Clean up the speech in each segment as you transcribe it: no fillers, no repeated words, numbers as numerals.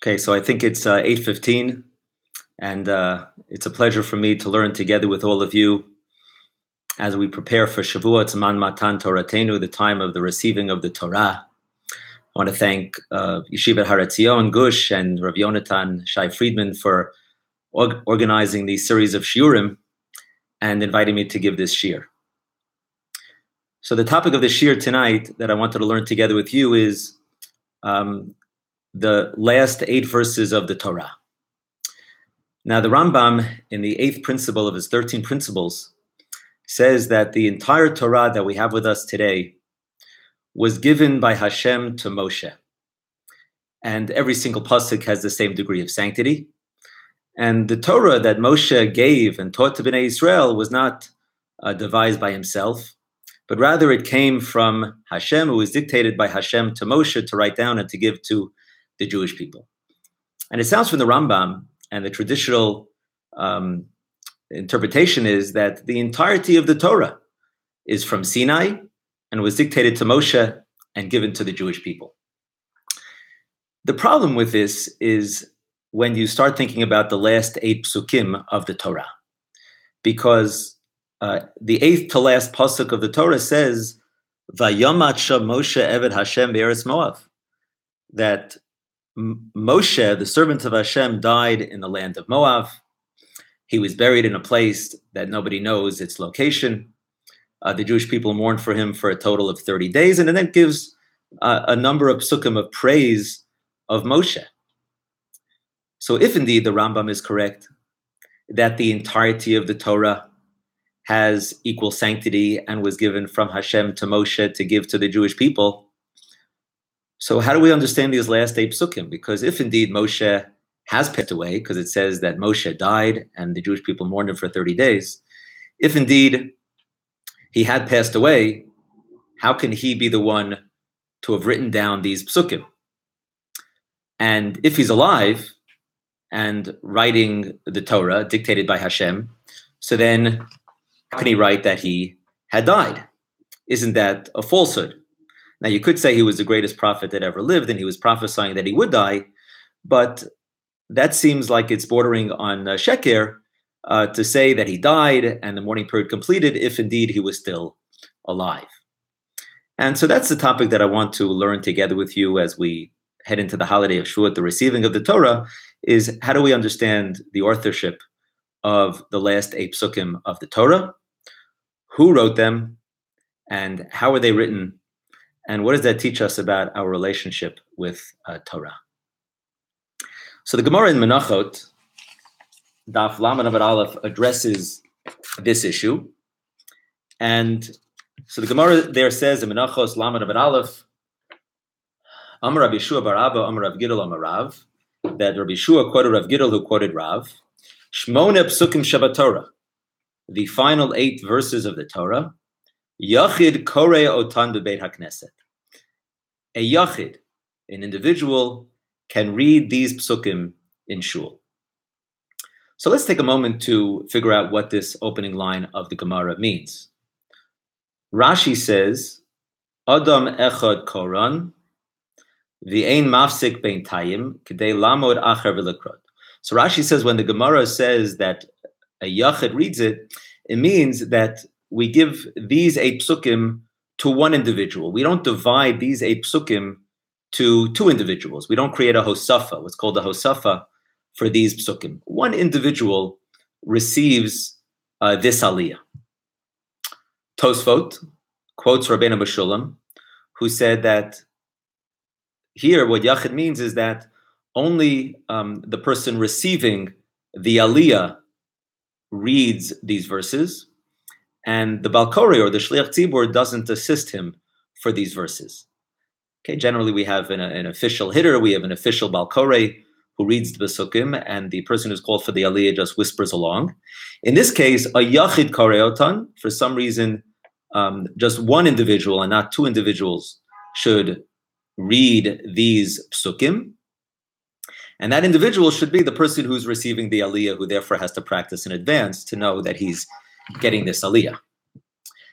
Okay, so I think it's 8:15, and it's a pleasure for me to learn together with all of you as we prepare for Shavuot, Man Matan Toratenu, the time of the receiving of the Torah. I want to thank Yeshivat Har Etzion, Gush, and Rabbi Yonatan Shai Friedman for organizing these series of shiurim and inviting me to give this shiur. So the topic of the shiur tonight that I wanted to learn together with you is the last 8 verses of the Torah. Now, the Rambam, in the 8th principle of his 13 principles, says that the entire Torah that we have with us today was given by Hashem to Moshe. And every single pasuk has the same degree of sanctity. And the Torah that Moshe gave and taught to Bnei Israel was not devised by himself, but rather it came from Hashem. It was dictated by Hashem to Moshe to write down and to give to the Jewish people. And it sounds from the Rambam, and the traditional interpretation is that the entirety of the Torah is from Sinai and was dictated to Moshe and given to the Jewish people. The problem with this is when you start thinking about the last 8 Psukim of the Torah, because the 8th to last pasuk of the Torah says, "Vayomat sham Moshe eved Hashem be'eretz Moav," that Moshe, the servant of Hashem, died in the land of Moab. He was buried in a place that nobody knows its location. The Jewish people mourned for him for a total of 30 days, and then it gives a number of psukim of praise of Moshe. So if indeed the Rambam is correct, that the entirety of the Torah has equal sanctity and was given from Hashem to Moshe to give to the Jewish people, so how do we understand these last 8 psukim? Because if indeed Moshe has passed away, because it says that Moshe died and the Jewish people mourned him for 30 days, if indeed he had passed away, how can he be the one to have written down these psukim? And if he's alive and writing the Torah dictated by Hashem, so then how can he write that he had died? Isn't that a falsehood? Now, you could say he was the greatest prophet that ever lived and he was prophesying that he would die, but that seems like it's bordering on sheker to say that he died and the mourning period completed if indeed he was still alive. And so that's the topic that I want to learn together with you as we head into the holiday of Shavuot, the receiving of the Torah, is how do we understand the authorship of the last 8 psukim of the Torah? Who wrote them and how were they written? And what does that teach us about our relationship with Torah? So the Gemara in Menachot, Daf Laman Amud Aleph, addresses this issue. And so the Gemara there says in Menachos Laman Amud Aleph, Amar Rabbi Yeshua bar Abba, Amar Rav Gidol Amar Rav, that Rabbi Yeshua quoted Rav Gidol, who quoted Rav, Shmone Psukim Shabbat Torah, the final 8 verses of the Torah, Yachid Korei Otan Bebeit HaKnesset. A Yachid, an individual, can read these psukim in shul. So let's take a moment to figure out what this opening line of the Gemara means. Rashi says, Adam echad koran, v'ein mafsik bein tayim, k'dei lamod acher v'lekrod. So Rashi says when the Gemara says that a Yachid reads it, it means that we give these 8 psukim to one individual. We don't divide these 8 psukim to 2 individuals. We don't create a hosafa, what's called a hosafa, for these psukim. One individual receives this aliyah. Tosfot quotes Rabbeinu B'Shulam, who said that here what Yachid means is that only the person receiving the aliyah reads these verses, and the Balkori or the Shliach Tzibur doesn't assist him for these verses. Okay, generally we have an official hitter, we have an official Balkori who reads the Psukim, and the person who's called for the Aliyah just whispers along. In this case, a Yachid Koreotan, for some reason, just one individual and not 2 individuals should read these Psukim. And that individual should be the person who's receiving the aliyah, who therefore has to practice in advance to know that he's getting this aliyah.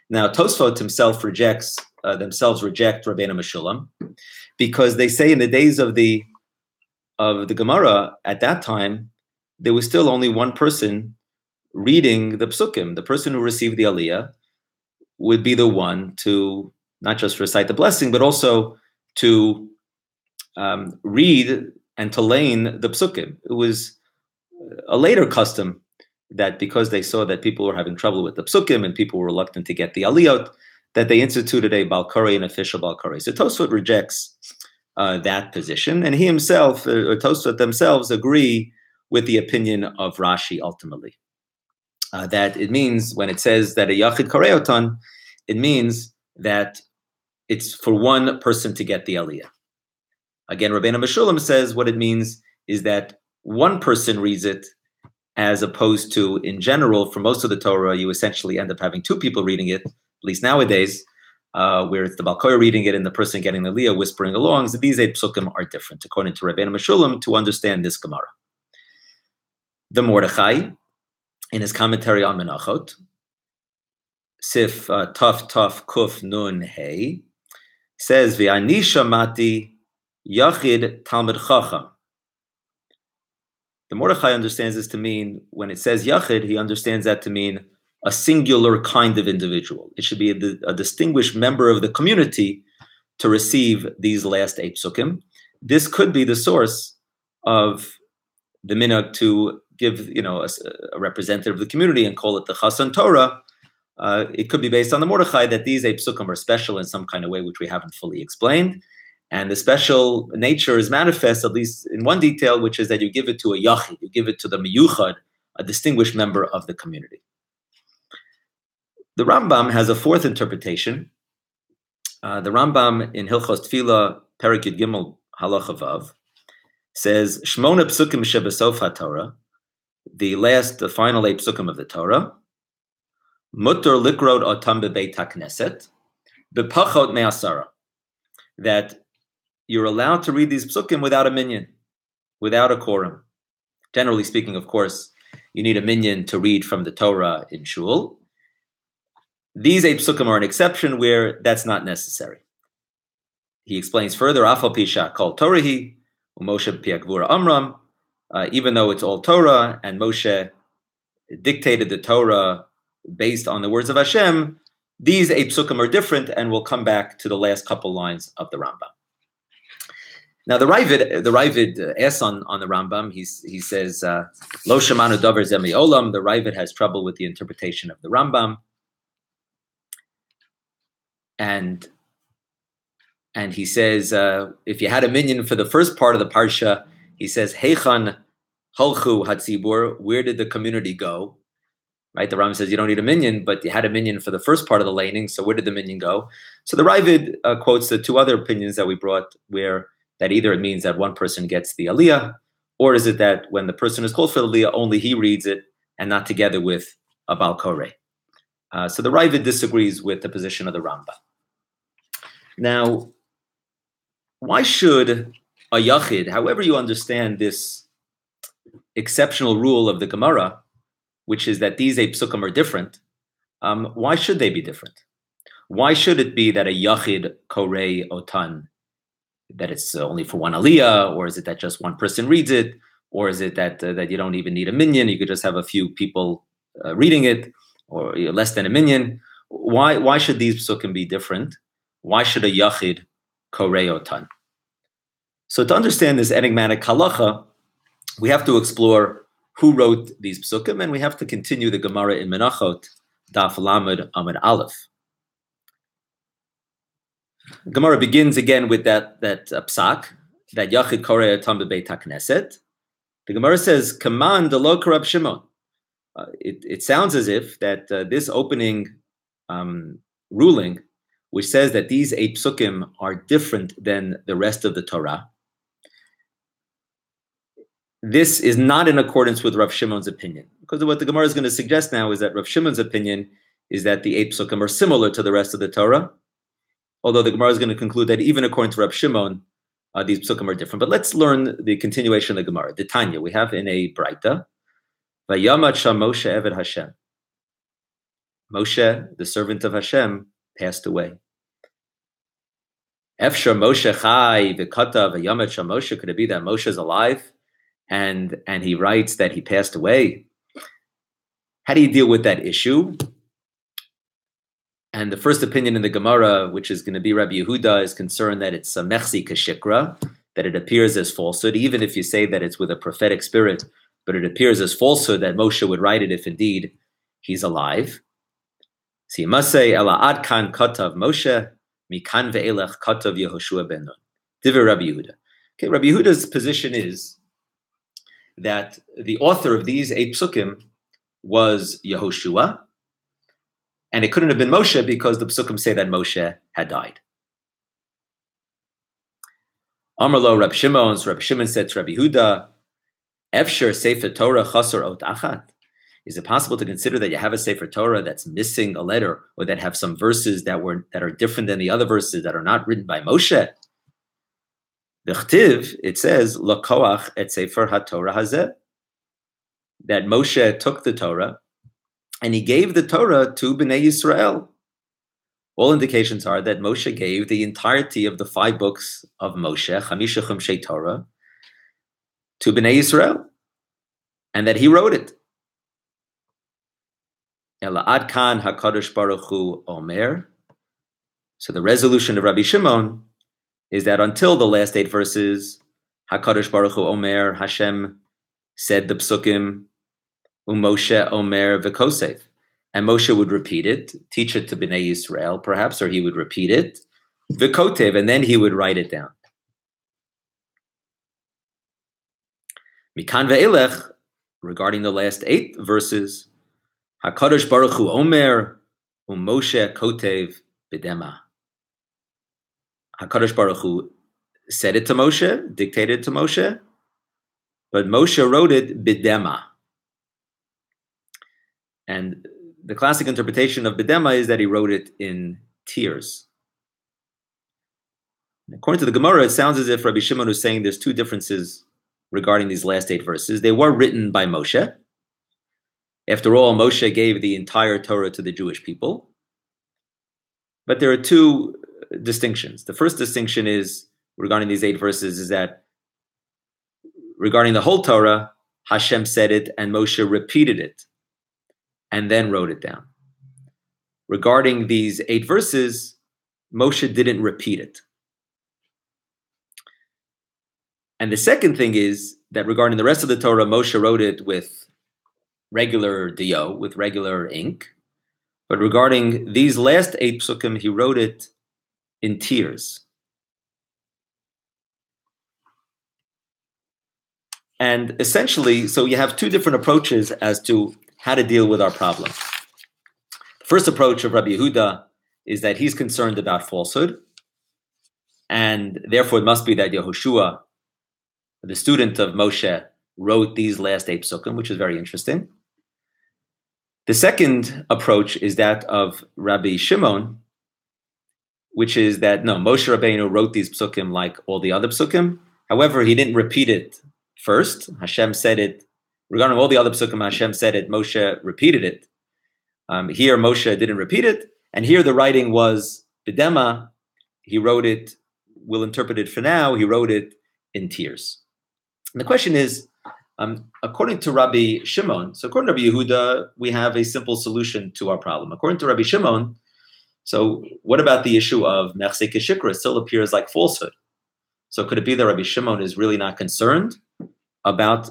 Now, Tosfot themselves reject Rabbeinu Meshulam, because they say in the days of the Gemara, at that time, there was still only one person reading the Psukim. The person who received the aliyah would be the one to not just recite the blessing, but also to read and to lane the Psukim. It was a later custom that because they saw that people were having trouble with the Psukim and people were reluctant to get the aliyot, that they instituted a Balkari, an official Balkari. So Tosfot rejects that position, and he himself, or Tosfot themselves, agree with the opinion of Rashi ultimately. That it means, when it says that a Yachid Koreotan, it means that it's for one person to get the aliyah. Again, Rabbeinu Meshulam says what it means is that one person reads it, as opposed to, in general, for most of the Torah, you essentially end up having two people reading it, at least nowadays, where it's the Balkoya reading it and the person getting the aliyah whispering along. So these 8 psukim are different, according to Rabbeinu Meshulam, to understand this Gemara. The Mordechai, in his commentary on Menachot, Sif Taf Kuf Nun Hey, says, V'ani shamati Yachid Talmud Chacham. The Mordechai understands this to mean, when it says Yachid, he understands that to mean a singular kind of individual. It should be a distinguished member of the community to receive these last 8 psukim. This could be the source of the minhag to give, a representative of the community and call it the Chasan Torah. It could be based on the Mordechai that these 8 psukim are special in some kind of way, which we haven't fully explained. And the special nature is manifest, at least in one detail, which is that you give it to a yachid, you give it to the miyuchad, a distinguished member of the community. The Rambam has a 4th interpretation. The Rambam in Hilchos Tefillah, Perek Yud Gimel, Halacha Vav, says, Shmona psukim shebesof haTorah, the final 8 psukim of the Torah, mutter likrod otam bebeit hakneset, bepachot me'asara, that you're allowed to read these psukim without a minyan, without a quorum. Generally speaking, of course, you need a minyan to read from the Torah in shul. These 8 psukim are an exception where that's not necessary. He explains further, Afal Pisha Kol Torahi, Moshe Piagvura Amram, even though it's all Torah and Moshe dictated the Torah based on the words of Hashem, these 8 psukim are different, and we'll come back to the last couple lines of the Rambam. Now, the Ravid asks on the Rambam. He says, "Lo shamanu davar zeh me'olam." The Ravid has trouble with the interpretation of the Rambam, and he says, if you had a minyan for the first part of the parsha, he says, "Heichan holchu hatzibur." Where did the community go? Right? The Rambam says you don't need a minyan, but you had a minyan for the first part of the laning. So where did the minyan go? So the Ravid quotes the 2 other opinions that we brought, where that either it means that one person gets the aliyah, or is it that when the person is called for the aliyah, only he reads it and not together with a Bal Koreh. So the Ravid disagrees with the position of the Rambam. Now, why should a yachid, however you understand this exceptional rule of the Gemara, which is that these 8 psukim are different, why should they be different? Why should it be that a yachid korei otan, that it's only for one aliyah, or is it that just one person reads it, or is it that you don't even need a minyan, you could just have a few people reading it, or less than a minyan? Why should these psukim be different? Why should a yachid korei otan? So to understand this enigmatic halacha, we have to explore who wrote these psukim, and we have to continue the Gemara in Menachot, Daf Lamed Amud Aleph. Gemara begins again with that psak, that Yachid Korei Otam Bebeit HaKnesset. The Gemara says, Kaman delo Rab Shimon. It sounds as if that this opening ruling, which says that these 8 psukim are different than the rest of the Torah, this is not in accordance with Rav Shimon's opinion. Because what the Gemara is going to suggest now is that Rav Shimon's opinion is that the 8 psukim are similar to the rest of the Torah, although the Gemara is going to conclude that even according to Rav Shimon, these psukim are different. But let's learn the continuation of the Gemara. The Tanya, we have in a Braita, Vayamat Sham Moshe Eved Hashem. Moshe, the servant of Hashem, passed away. Efshar Moshe Chai V'Kata Vayamat Sham Moshe. Could it be that Moshe is alive and he writes that he passed away? How do you deal with that issue? And the first opinion in the Gemara, which is going to be Rabbi Yehuda, is concerned that it's a mechzi kashikra, that it appears as falsehood, even if you say that it's with a prophetic spirit, but it appears as falsehood that Moshe would write it if indeed he's alive. So you must say, Ela ad kan katav Moshe, mikan ve'elech katav Yehoshua ben Nun. Divrei Rabbi Yehuda. Okay, Rabbi Yehuda's position is that the author of these 8 psukim was Yehoshua, and it couldn't have been Moshe because the Psukim say that Moshe had died. Amar lo Rab Shimon, so Rab Shimon said to Rabbi Yehuda, Efshar Sefer Torah chasar ot achat. Is it possible to consider that you have a Sefer Torah that's missing a letter, or that have some verses that are different than the other verses that are not written by Moshe? V'chtiv, it says, L'koach et Sefer HaTorah hazeh, that Moshe took the Torah and he gave the Torah to Bnei Yisrael. All indications are that Moshe gave the entirety of the 5 books of Moshe, Chamisha Chumshei Torah, to Bnei Yisrael, and that he wrote it. Ela ad kan HaKadosh Baruch Hu Omer. So the resolution of Rabbi Shimon is that until the last 8 verses, HaKadosh Baruch Hu Omer, Hashem said the Psukim, Moshe Omer v'Kosev, and Moshe would repeat it, teach it to Bnei Yisrael, perhaps, or he would repeat it, v'Kotev, and then he would write it down. Mikan ve'elech, regarding the last 8 verses, HaKadosh Baruch Hu Omer Moshe Kotev b'dema. HaKadosh Baruch Hu said it to Moshe, dictated it to Moshe, but Moshe wrote it b'dema. And the classic interpretation of B'dema is that he wrote it in tears. According to the Gemara, it sounds as if Rabbi Shimon was saying there's 2 differences regarding these last 8 verses. They were written by Moshe. After all, Moshe gave the entire Torah to the Jewish people. But there are 2 distinctions. The first distinction is, regarding these 8 verses, is that regarding the whole Torah, Hashem said it and Moshe repeated it and then wrote it down. Regarding these 8 verses, Moshe didn't repeat it. And the second thing is that regarding the rest of the Torah, Moshe wrote it with regular dio, with regular ink. But regarding these last 8 psukim, he wrote it in tears. And essentially, so you have 2 different approaches as to how to deal with our problem. The first approach of Rabbi Yehuda is that he's concerned about falsehood, and therefore it must be that Yehoshua, the student of Moshe, wrote these last 8 psukim, which is very interesting. The second approach is that of Rabbi Shimon, which is that, no, Moshe Rabbeinu wrote these psukim like all the other psukim. However, he didn't repeat it first. Hashem said it. Regarding all the other psukim, Hashem said it, Moshe repeated it. Here, Moshe didn't repeat it. And here the writing was b'dema. He wrote it, we'll interpret it for now, he wrote it in tears. And the question is, according to Rabbi Shimon, so according to Rabbi Yehuda, we have a simple solution to our problem. According to Rabbi Shimon, so what about the issue of mechse keshikra? It still appears like falsehood. So could it be that Rabbi Shimon is really not concerned about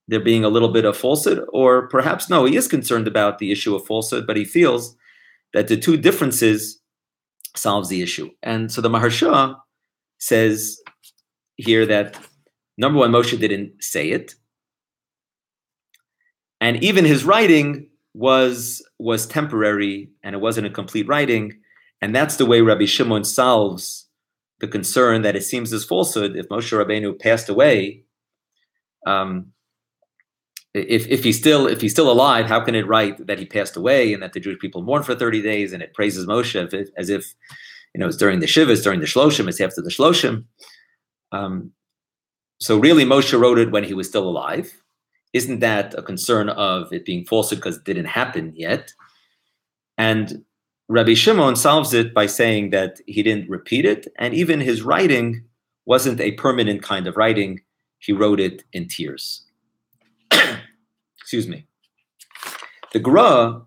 there being a little bit of falsehood? Or perhaps no, he is concerned about the issue of falsehood, but he feels that the 2 differences solves the issue. And so the Maharsha says here that, number 1, Moshe didn't say it. And even his writing was temporary, and it wasn't a complete writing. And that's the way Rabbi Shimon solves the concern that it seems as falsehood. If Moshe Rabbeinu passed away, if he's still alive, how can it write that he passed away and that the Jewish people mourn for 30 days and it praises Moshe as if it's during the Shivas, during the Shloshim, it's after the Shloshim? So really, Moshe wrote it when he was still alive. Isn't that a concern of it being falsehood because it didn't happen yet? And Rabbi Shimon solves it by saying that he didn't repeat it, and even his writing wasn't a permanent kind of writing. He wrote it in tears. Excuse me. The Gra,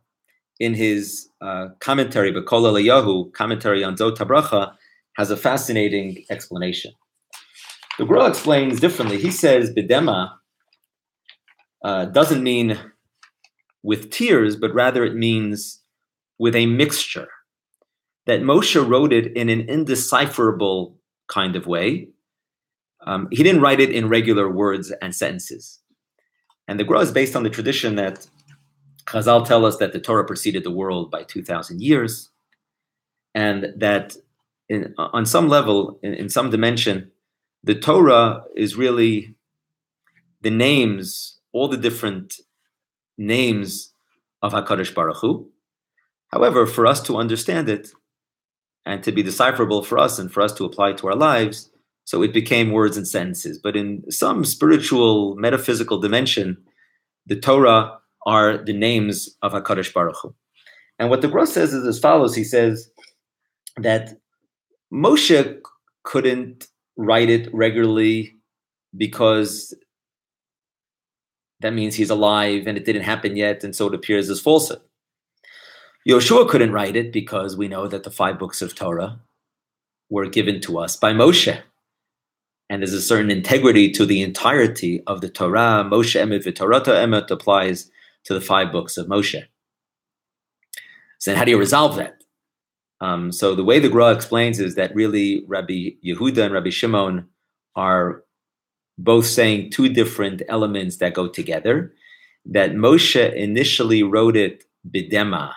in his commentary, B'Kol Eliyahu, commentary on Zot HaBracha, has a fascinating explanation. The Gra explains differently. He says Bidema doesn't mean with tears, but rather it means with a mixture. That Moshe wrote it in an indecipherable kind of way. He didn't write it in regular words and sentences. And the Gra is based on the tradition that Chazal tell us that the Torah preceded the world by 2,000 years, and that on some level, in some dimension, the Torah is really the names, all the different names of HaKadosh Baruch Hu. However, for us to understand it and to be decipherable for us and for us to apply to our lives, so it became words and sentences. But in some spiritual, metaphysical dimension, the Torah are the names of HaKadosh Baruch Hu. And what the Gra says is as follows. He says that Moshe couldn't write it regularly because that means he's alive and it didn't happen yet, and so it appears as falsehood. Yoshua couldn't write it because we know that the 5 books of Torah were given to us by Moshe. And there's a certain integrity to the entirety of the Torah. Moshe Emet v'Torata Emet applies to the 5 books of Moshe. So then how do you resolve that? So the way the Gra explains is that really Rabbi Yehuda and Rabbi Shimon are both saying 2 different elements that go together. That Moshe initially wrote it bidema.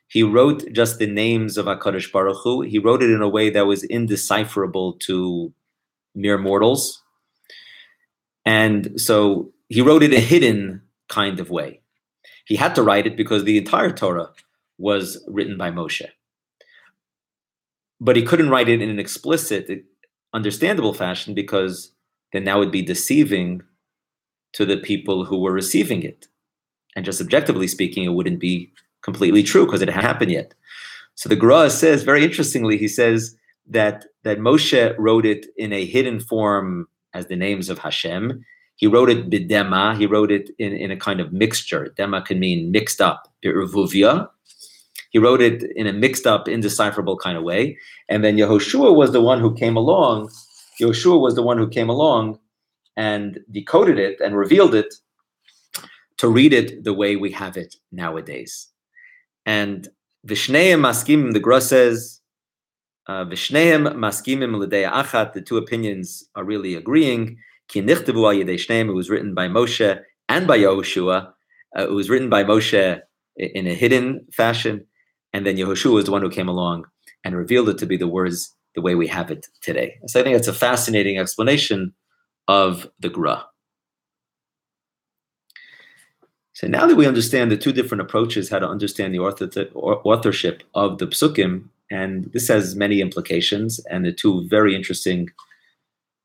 He wrote just the names of HaKadosh Baruch Hu. He wrote it in a way that was indecipherable to mere mortals. And so he wrote it in a hidden kind of way. He had to write it because the entire Torah was written by Moshe. But he couldn't write it in an explicit, understandable fashion because then that would be deceiving to the people who were receiving it. And just objectively speaking, it wouldn't be completely true because it hadn't happened yet. So the Gra says, very interestingly, he says that Moshe wrote it in a hidden form as the names of Hashem. He wrote it bidema. He wrote it in a kind of mixture. Dema can mean mixed up. Irvuvia. He wrote it in a mixed up, indecipherable kind of way. And then Yehoshua was the one who came along. Yehoshua was the one who came along and decoded it and revealed it to read it the way we have it nowadays. And Vishneim Maskimim, the Gra says, Vishneim Maskimim L'Dei Achat, the 2 opinions are really agreeing. Ki nichtavu al yedei shneim, it was written by Moshe and by Yehoshua. It was written by Moshe in a hidden fashion, and then Yehoshua was the one who came along and revealed it to be the words the way we have it today. So I think that's a fascinating explanation of the Gra. So now that we understand the 2 different approaches, how to understand the authorship of the Psukim, and this has many implications, and the 2 very interesting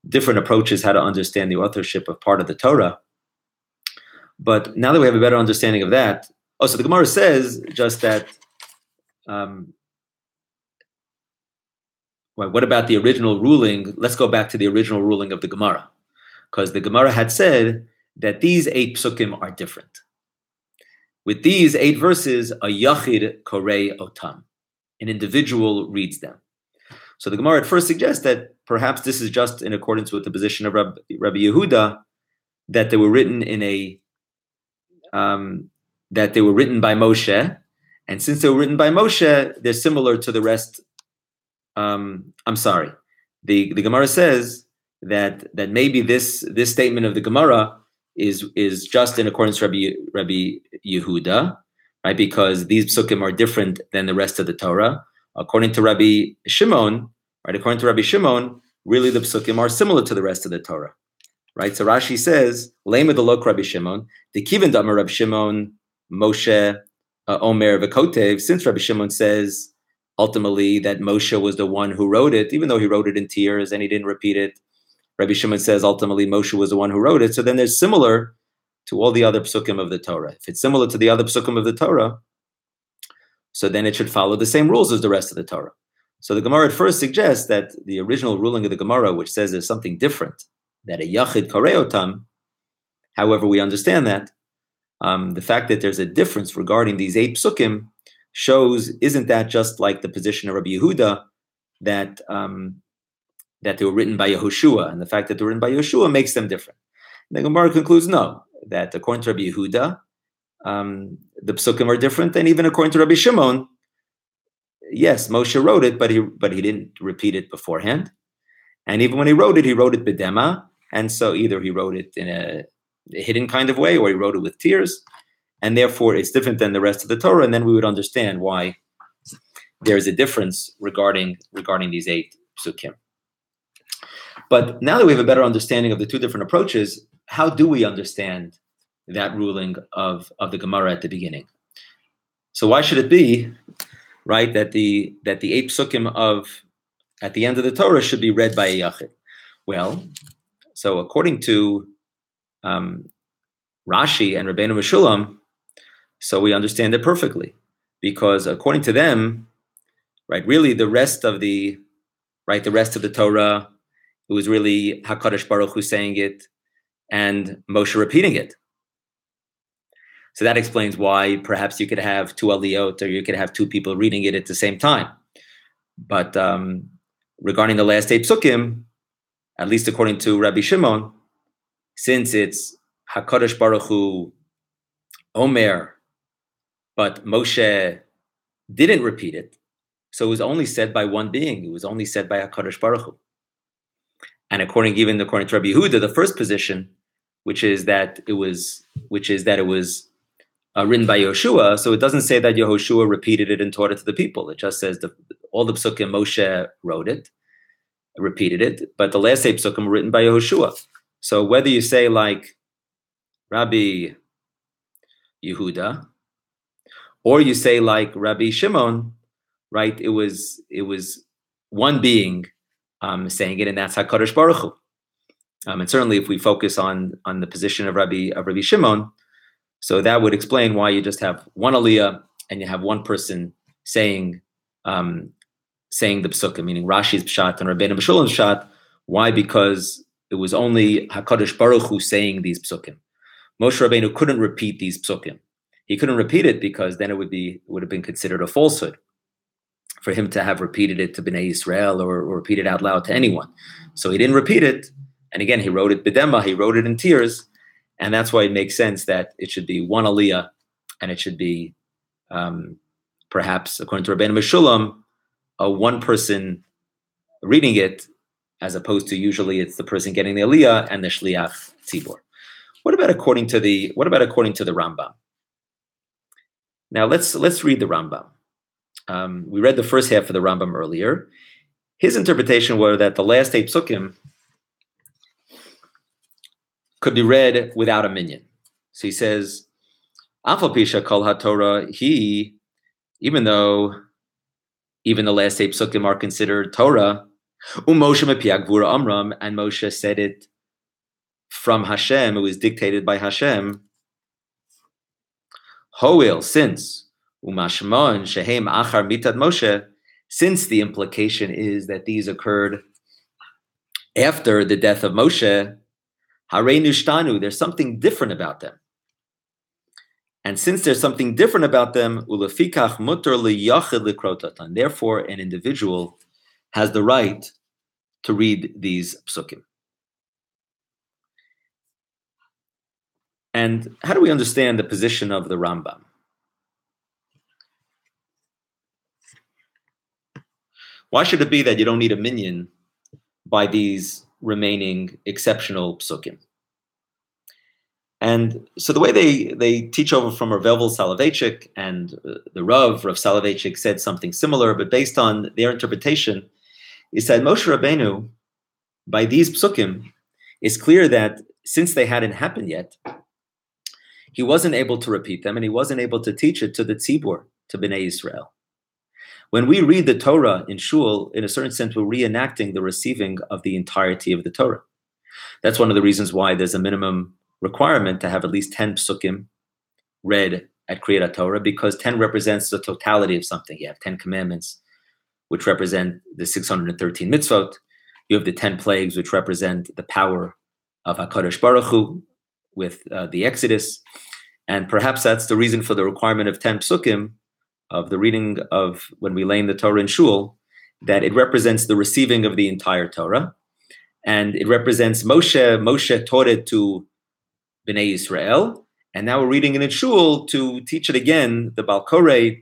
different approaches how to understand the authorship of part of the Torah. But now that we have a better understanding of that, so the Gemara says just that, what about the original ruling? Let's go back to the original ruling of the Gemara, because the Gemara had said that these 8 Psukim are different. With these 8 verses, a yachid korei otam, an individual reads them. So the Gemara at first suggests that perhaps this is just in accordance with the position of Rabbi Yehuda, that they were written that they were written by Moshe, and since they were written by Moshe, they're similar to the rest. The Gemara says that maybe this statement of the Gemara is just in accordance with Rabbi Yehuda, right? Because these psukim are different than the rest of the Torah. According to Rabbi Shimon, really the psukim are similar to the rest of the Torah, right? So Rashi says, "Lema delok Rabbi Shimon, the kiven damar Rabbi Shimon, Moshe, Omer v'kotev." Since Rabbi Shimon says ultimately that Moshe was the one who wrote it, even though he wrote it in tears and he didn't repeat it, Rabbi Shimon says ultimately Moshe was the one who wrote it. So then there's similar to all the other psukim of the Torah. If it's similar to the other psukim of the Torah, so then it should follow the same rules as the rest of the Torah. So the Gemara at first suggests that the original ruling of the Gemara, which says there's something different, that a yachid kareotam, however we understand that, the fact that there's a difference regarding these 8 psukim shows, isn't that just like the position of Rabbi Yehuda, that that they were written by Yehoshua, and the fact that they're written by Yehoshua makes them different. And the Gemara concludes, no, that according to Rabbi Yehuda, the psukim are different, and even according to Rabbi Shimon, yes, Moshe wrote it, but he didn't repeat it beforehand, and even when he wrote it b'dema, and so either he wrote it in a hidden kind of way, or he wrote it with tears, and therefore it's different than the rest of the Torah, and then we would understand why there's a difference regarding these 8 psukim. But now that we have a better understanding of the 2 different approaches, how do we understand that ruling of the Gemara at the beginning? So why should it be, right, that the 8 psukim at the end of the Torah should be read by a yachid? Well, so according to Rashi and Rabbeinu Meshulam, so we understand it perfectly, because according to them, right, really the rest of the Torah, it was really HaKadosh Baruch Hu saying it and Moshe repeating it. So that explains why perhaps you could have 2 aliyot, or you could have 2 people reading it at the same time. But regarding the last 8 psukim, at least according to Rabbi Shimon, since it's HaKadosh Baruch Hu Omer, but Moshe didn't repeat it, so it was only said by one being. It was only said by HaKadosh Baruch Hu. And according to Rabbi Yehuda, the first position, which is that it was written by Yehoshua, so it doesn't say that Yehoshua repeated it and taught it to the people. It just says all the psukim Moshe wrote it, repeated it, but the last 8 psukim were written by Yehoshua. So whether you say like Rabbi Yehuda, or you say like Rabbi Shimon, right? It was one being saying it, and that's HaKadosh Baruch Hu. And certainly, if we focus on the position of Rabbi Shimon, so that would explain why you just have one aliyah and you have one person saying the psukim, meaning Rashi's pshat and Rabbeinu Meshulam's pshat. Why? Because it was only HaKadosh Baruch Hu saying these psukim. Moshe Rabbeinu couldn't repeat these psukim. He couldn't repeat it because then it would have been considered a falsehood for him to have repeated it to Bnei Yisrael or repeat it out loud to anyone. So he didn't repeat it. And again, he wrote it b'dema, he wrote it in tears. And that's why it makes sense that it should be one aliyah, and it should be perhaps, according to Rabbeinu Meshulam, one person reading it, as opposed to usually it's the person getting the aliyah and the shliach tzibur. What about according to the Rambam? Now let's read the Rambam. We read the first half of the Rambam earlier. His interpretation was that the last 8 psukim could be read without a minyan. So he says, Afal Pisha Kol HaTorah, even though even the last 8 psukim are considered Torah, Moshe Mepiag Gvura Amram, and Moshe said it from Hashem, it was dictated by Hashem. Hoil, since Umashmon Shehem Achar Mitad Moshe, since the implication is that these occurred after the death of Moshe, Harei Nushtanu, there's something different about them. And since there's something different about them, Ulefikach Mutter Liyachid Likrotatan, therefore an individual has the right to read these psukim. And how do we understand the position of the Rambam? Why should it be that you don't need a minyan by these remaining exceptional psukim? And so the way they teach over from Rav Soloveitchik, and the Rav Soloveitchik said something similar, but based on their interpretation, is that Moshe Rabbeinu, by these psukim, it's clear that since they hadn't happened yet, he wasn't able to repeat them, and he wasn't able to teach it to the tzibur, to Bnei Yisrael. When we read the Torah in shul, in a certain sense, we're reenacting the receiving of the entirety of the Torah. That's one of the reasons why there's a minimum requirement to have at least 10 psukim read at Kriyat Torah, because 10 represents the totality of something. You have 10 commandments, which represent the 613 mitzvot. You have the 10 plagues, which represent the power of HaKadosh Baruch Hu with the Exodus. And perhaps that's the reason for the requirement of 10 psukim, of the reading of when we lay in the Torah in Shul, that it represents the receiving of the entire Torah. And it represents Moshe. Moshe taught it to Bnei Yisrael. And now we're reading it in Shul to teach it again. The Baal Koreh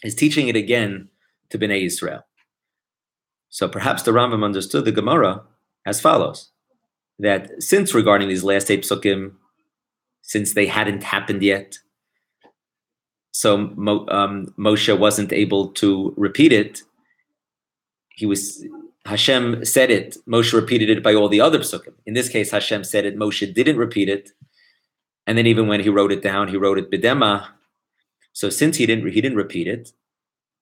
is teaching it again to Bnei Yisrael. So perhaps the Rambam understood the Gemara as follows, that since regarding these last 8 psukim, since they hadn't happened yet, so Moshe wasn't able to repeat it. Hashem said it, Moshe repeated it by all the other psukim. In this case, Hashem said it, Moshe didn't repeat it. And then even when he wrote it down, he wrote it b'dema. So since he didn't repeat it,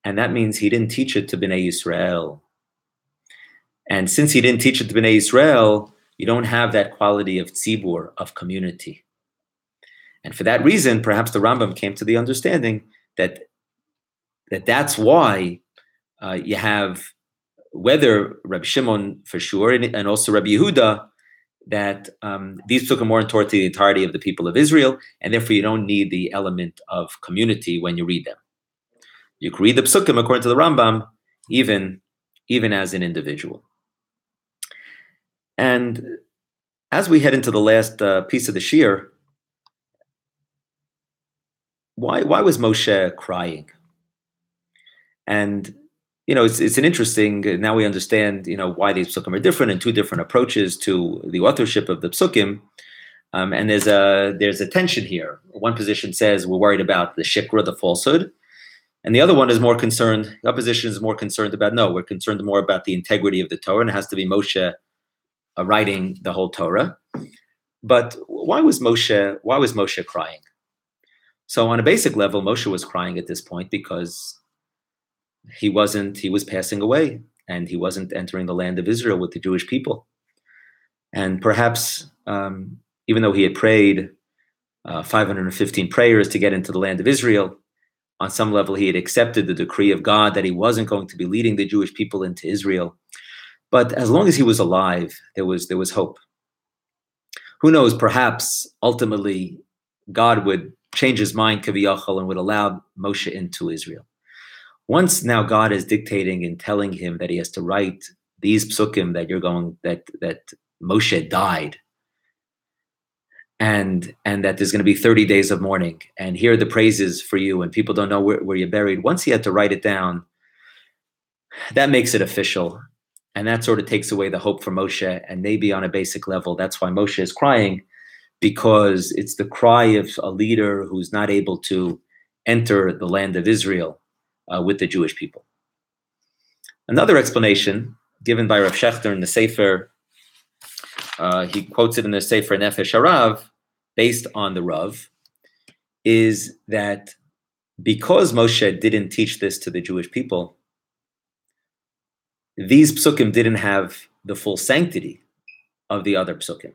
and that means he didn't teach it to Bnei Yisrael. And since he didn't teach it to Bnei Yisrael, you don't have that quality of tzibur, of community. And for that reason, perhaps the Rambam came to the understanding that that's why you have, whether Rabbi Shimon for sure, and also Rabbi Yehuda, that these psukim weren't taught to the entirety of the people of Israel, and therefore you don't need the element of community when you read them. You can read the psukim according to the Rambam, even as an individual. And as we head into the last piece of the Shiur, why was Moshe crying? And it's an interesting. Now we understand why these psukim are different, and 2 different approaches to the authorship of the psukim. And there's a tension here. One position says we're worried about the shikra, the falsehood, and the other one is more concerned. The opposition is more concerned about we're concerned more about the integrity of the Torah, and it has to be Moshe writing the whole Torah. But why was Moshe crying? So on a basic level, Moshe was crying at this point because he was passing away, and he wasn't entering the land of Israel with the Jewish people. And perhaps, even though he had prayed 515 prayers to get into the land of Israel, on some level he had accepted the decree of God that he wasn't going to be leading the Jewish people into Israel. But as long as he was alive, there was hope. Who knows, perhaps ultimately God would change his mind, kaviyachol, and would allow Moshe into Israel. Once now God is dictating and telling him that he has to write these psukim that Moshe died, and that there's going to be 30 days of mourning, and here are the praises for you, and people don't know where you're buried. Once he had to write it down, that makes it official, and that sort of takes away the hope for Moshe. And maybe on a basic level, that's why Moshe is crying, because it's the cry of a leader who's not able to enter the land of Israel with the Jewish people. Another explanation given by Rav Shechter in the Sefer, he quotes it in the Sefer Nefesh Harav, based on the Rav, is that because Moshe didn't teach this to the Jewish people, these psukim didn't have the full sanctity of the other psukim.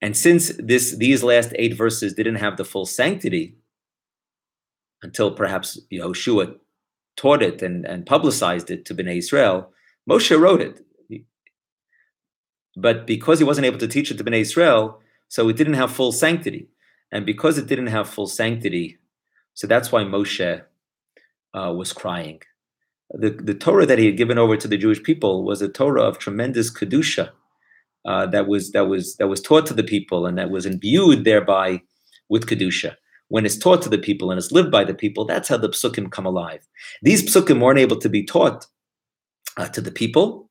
And since these last 8 verses didn't have the full sanctity until perhaps Yehoshua taught it and publicized it to Bnei Israel, Moshe wrote it. But because he wasn't able to teach it to Bnei Israel, so it didn't have full sanctity. And because it didn't have full sanctity, so that's why Moshe was crying. The Torah that he had given over to the Jewish people was a Torah of tremendous kedusha that was taught to the people, and that was imbued thereby with kedusha. When it's taught to the people and it's lived by the people, that's how the psukim come alive. These psukim weren't able to be taught to the people.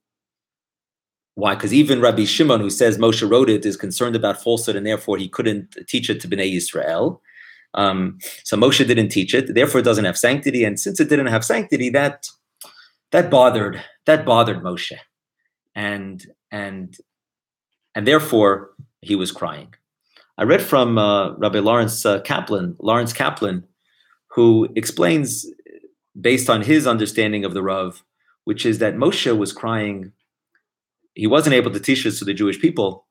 Why? Because even Rabbi Shimon, who says Moshe wrote it, is concerned about falsehood, and therefore he couldn't teach it to Bnei Yisrael. So Moshe didn't teach it, therefore it doesn't have sanctity. And since it didn't have sanctity, that bothered Moshe, and therefore he was crying. I read from Rabbi Lawrence Kaplan, who explains, based on his understanding of the Rav, which is that Moshe was crying he wasn't able to teach this to the Jewish people,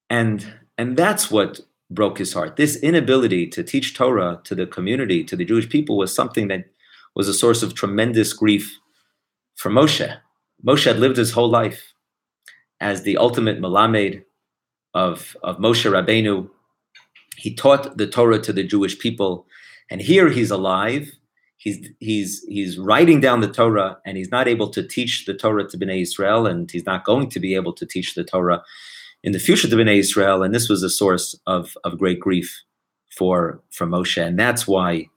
and that's what broke his heart. This inability to teach Torah to the community, to the Jewish people, was something that was a source of tremendous grief for Moshe. Moshe had lived his whole life as the ultimate melamed of Moshe Rabbeinu. He taught the Torah to the Jewish people, and here he's alive. He's writing down the Torah, and he's not able to teach the Torah to Bnei Israel, and he's not going to be able to teach the Torah in the future to Bnei Israel. And this was a source of great grief for Moshe, and that's why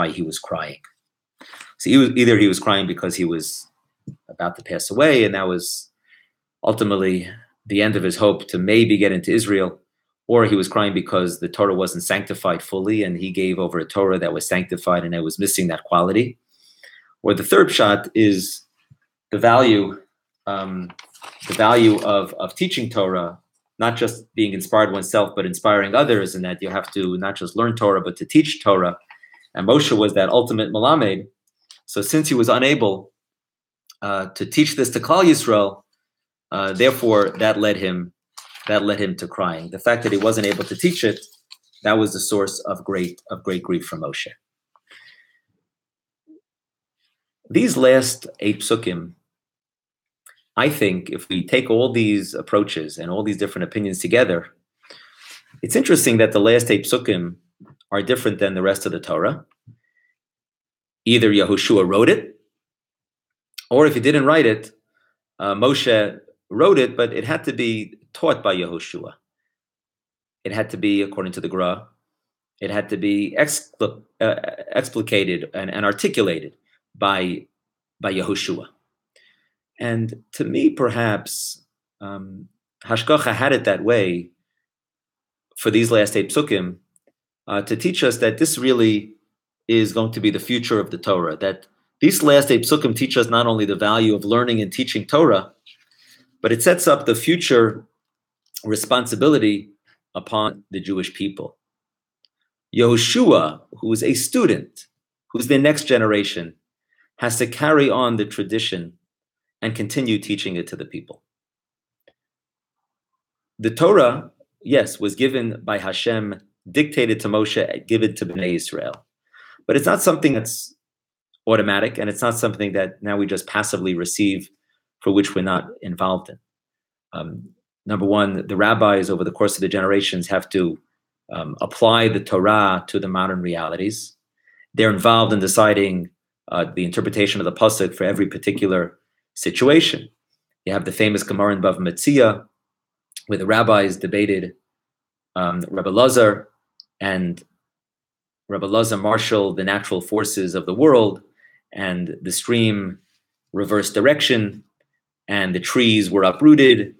he was crying. So he was crying because he was about to pass away, and that was ultimately the end of his hope to maybe get into Israel, or he was crying because the Torah wasn't sanctified fully, and he gave over a Torah that was sanctified and it was missing that quality. Or the third shot is the value of teaching Torah, not just being inspired oneself, but inspiring others, and that you have to not just learn Torah, but to teach Torah. And Moshe was that ultimate melamed. So since he was unable to teach this to Klal Yisrael, therefore that led him to crying. The fact that he wasn't able to teach it, that was the source of great grief for Moshe. These last 8 psukim, I think, if we take all these approaches and all these different opinions together, it's interesting that the last 8 psukim are different than the rest of the Torah. Either Yehoshua wrote it, or if he didn't write it, Moshe wrote it, but it had to be taught by Yehoshua. It had to be, according to the Gra, it had to be explicated and articulated by Yehoshua. And to me, perhaps, Hashgacha had it that way for these last 8 psukim to teach us that this really is going to be the future of the Torah, that these last 8 psukim teach us not only the value of learning and teaching Torah, but it sets up the future responsibility upon the Jewish people. Yehoshua, who is a student, who's the next generation, has to carry on the tradition and continue teaching it to the people. The Torah, yes, was given by Hashem, dictated to Moshe, given to Bnei Israel. But it's not something that's automatic, and it's not something that now we just passively receive, for which we're not involved in. Number one, the rabbis over the course of the generations have to apply the Torah to the modern realities. They're involved in deciding the interpretation of the pasuk for every particular situation. You have the famous Gemara in Bav Metzia, where the rabbis debated Rabbi Lazar, and Rabbi Lazar marshaled the natural forces of the world, and the stream reversed direction, and the trees were uprooted,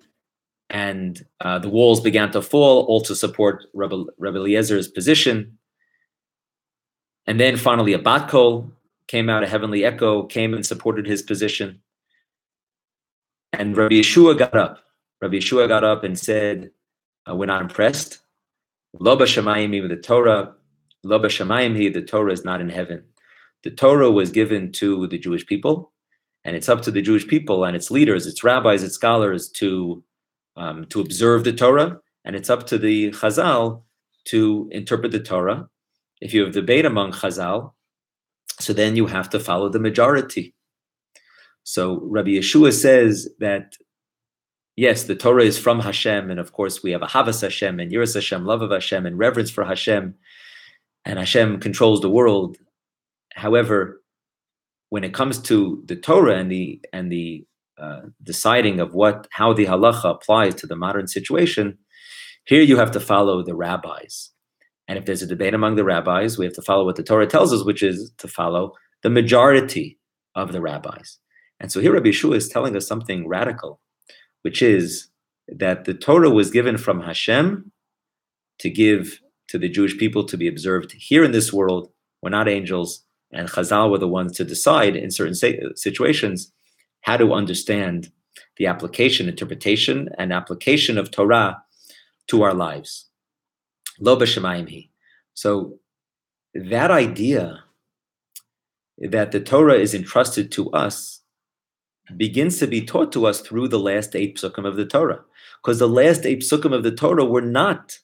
and the walls began to fall, all to support Rabbi Eliezer's position. And then finally a bat kol came out, a heavenly echo came and supported his position. And Rabbi Yeshua got up. Rabbi Yeshua got up and said, we're not impressed. Lo b'shamayim the Torah, lo b'shamayim the Torah is not in heaven. The Torah was given to the Jewish people, and it's up to the Jewish people and its leaders, its rabbis, its scholars to observe the Torah, and it's up to the Chazal to interpret the Torah. If you have debate among Chazal, so then you have to follow the majority. So Rabbi Yeshua says that, yes, the Torah is from Hashem, and of course we have a Havas Hashem and Yiras Hashem, love of Hashem, and reverence for Hashem, and Hashem controls the world. However, when it comes to the Torah and the deciding of how the halacha applies to the modern situation, here you have to follow the rabbis. And if there's a debate among the rabbis, we have to follow what the Torah tells us, which is to follow the majority of the rabbis. And so here Rabbi Yeshua is telling us something radical, which is that the Torah was given from Hashem to give to the Jewish people to be observed here in this world. We're not angels, and Chazal were the ones to decide in certain situations how to understand the interpretation, and application of Torah to our lives. Lo b'shamayim hi. So that idea that the Torah is entrusted to us, begins to be taught to us through the last 8 Psukim of the Torah. Because the last 8 Psukim of the Torah were not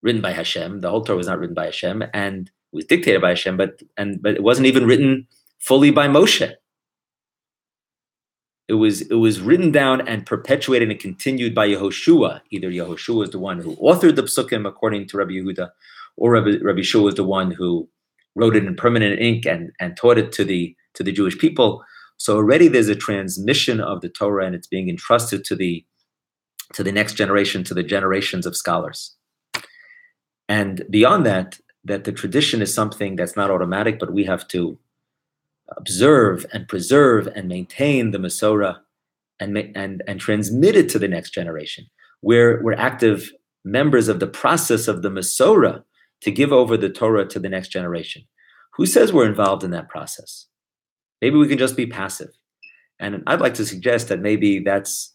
written by Hashem. The whole Torah was not written by Hashem, and was dictated by Hashem, but it wasn't even written fully by Moshe. It was written down and perpetuated and continued by Yehoshua. Either Yehoshua is the one who authored the Psukim, according to Rabbi Yehuda, or Rabbi Shua is the one who wrote it in permanent ink and taught it to the Jewish people. So already there's a transmission of the Torah, and it's being entrusted to the next generation, to the generations of scholars. And beyond that the tradition is something that's not automatic, but we have to observe and preserve and maintain the Masorah and transmit it to the next generation. We're active members of the process of the Masorah to give over the Torah to the next generation. Who says we're involved in that process? Maybe we can just be passive. And I'd like to suggest that maybe that's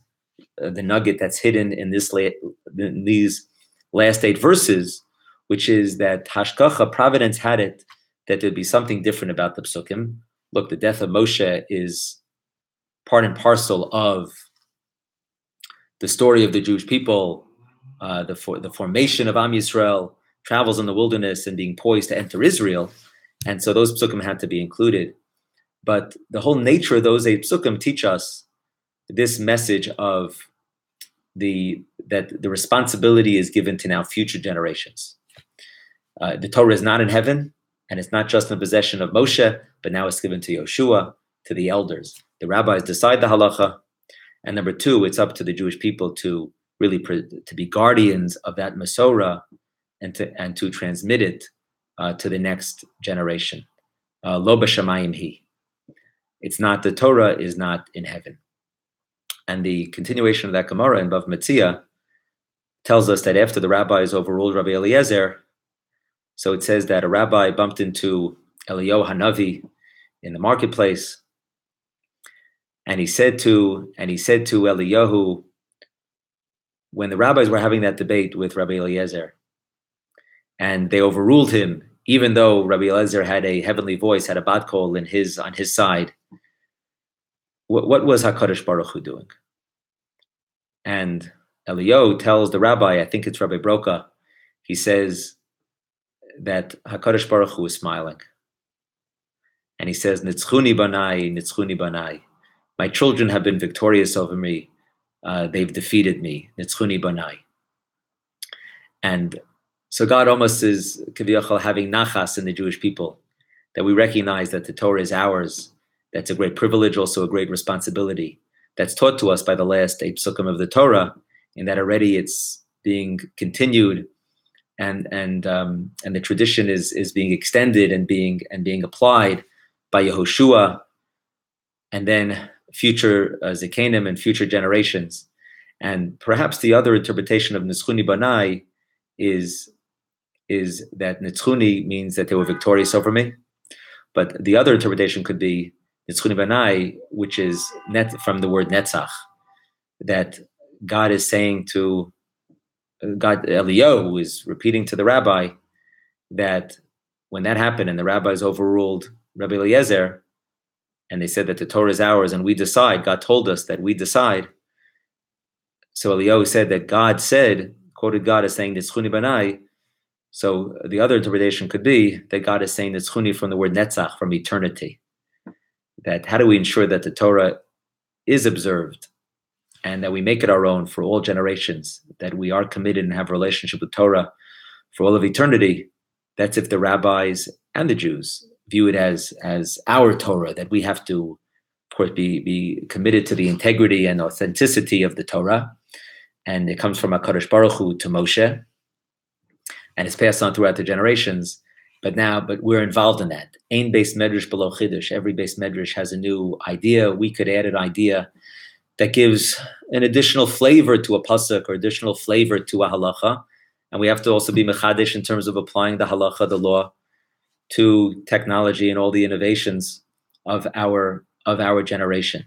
the nugget that's hidden in these last 8 verses, which is that Hashkacha, providence had it, that there'd be something different about the Psukim. Look, the death of Moshe is part and parcel of the story of the Jewish people, the formation of Am Yisrael, travels in the wilderness and being poised to enter Israel. And so those Psukim had to be included. But the whole nature of those 8 Psukim teach us this message of that the responsibility is given to now future generations. The Torah is not in heaven, and it's not just in the possession of Moshe, but now it's given to Yoshua, to the elders. The rabbis decide the halacha, and number 2, it's up to the Jewish people to really to be guardians of that Masorah and to transmit it to the next generation. Lo b'shamayim hi. It's not, the Torah is not in heaven. And the continuation of that Gemara in Bav Metzia tells us that after the rabbis overruled Rabbi Eliezer, so it says that a rabbi bumped into Eliyahu Hanavi in the marketplace, and he said to Eliyahu, when the rabbis were having that debate with Rabbi Eliezer, and they overruled him, even though Rabbi Eliezer had a heavenly voice, had a bat kol on his side, what was HaKadosh Baruch Hu doing? And Eliyahu tells the rabbi, I think it's Rabbi Broka, he says that HaKadosh Baruch Hu is smiling. And he says, Nitzchuni banai, Nitzchuni banai. My children have been victorious over me. They've defeated me. Nitzchuni banai. And so God almost is kiviyachol having nachas in the Jewish people, that we recognize that the Torah is ours. That's a great privilege, also a great responsibility. That's taught to us by the last 8 Psukim of the Torah, in that already it's being continued, and the tradition is being extended and being applied by Yehoshua, and then future Zekanim and future generations. And perhaps the other interpretation of Nitzchuni Banai is that Nitzchuni means that they were victorious over me. But the other interpretation could be Nitzchuni Banai, which is from the word Netzach, that God is saying to Eliyahu is repeating to the rabbi that when that happened and the rabbis overruled Rabbi Eliezer, and they said that the Torah is ours and we decide, God told us that we decide. So Eliyahu said that God said, quoted God as saying Nitzchuni Banai. So the other interpretation could be that God is saying Nitzchuni from the word Netzach, from eternity. That how do we ensure that the Torah is observed and that we make it our own for all generations, that we are committed and have a relationship with Torah for all of eternity? That's if the rabbis and the Jews view it as our Torah, that we have to, of course, be committed to the integrity and authenticity of the Torah. And it comes from HaKadosh Baruch Hu to Moshe, and it's passed on throughout the generations. But we're involved in that. Ein beis medrash below chiddush. Every beis medrash has a new idea. We could add an idea that gives an additional flavor to a pasuk or additional flavor to a halacha. And we have to also be mechadish in terms of applying the halacha, the law, to technology and all the innovations of our generation.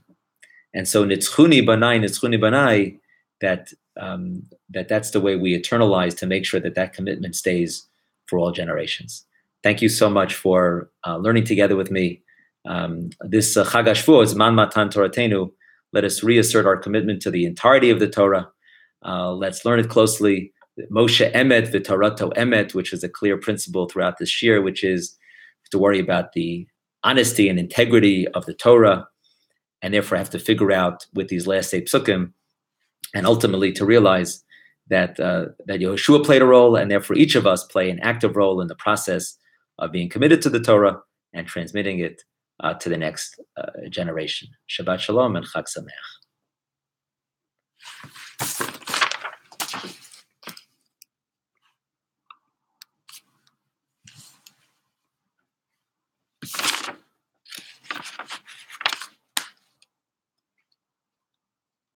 And so nitzchuni banai, that's the way we eternalize to make sure that commitment stays for all generations. Thank you so much for learning together with me. This Chag HaShavuot, Zman Matan Toratenu, Let us reassert our commitment to the entirety of the Torah. Let's learn it closely. Moshe Emet, V'Torato Emet, which is a clear principle throughout this shiur, which is to worry about the honesty and integrity of the Torah, and therefore have to figure out with these last 8 Psukim, and ultimately to realize that Yehoshua played a role, and therefore each of us play an active role in the process of being committed to the Torah and transmitting it to the next generation. Shabbat Shalom and Chag Sameach.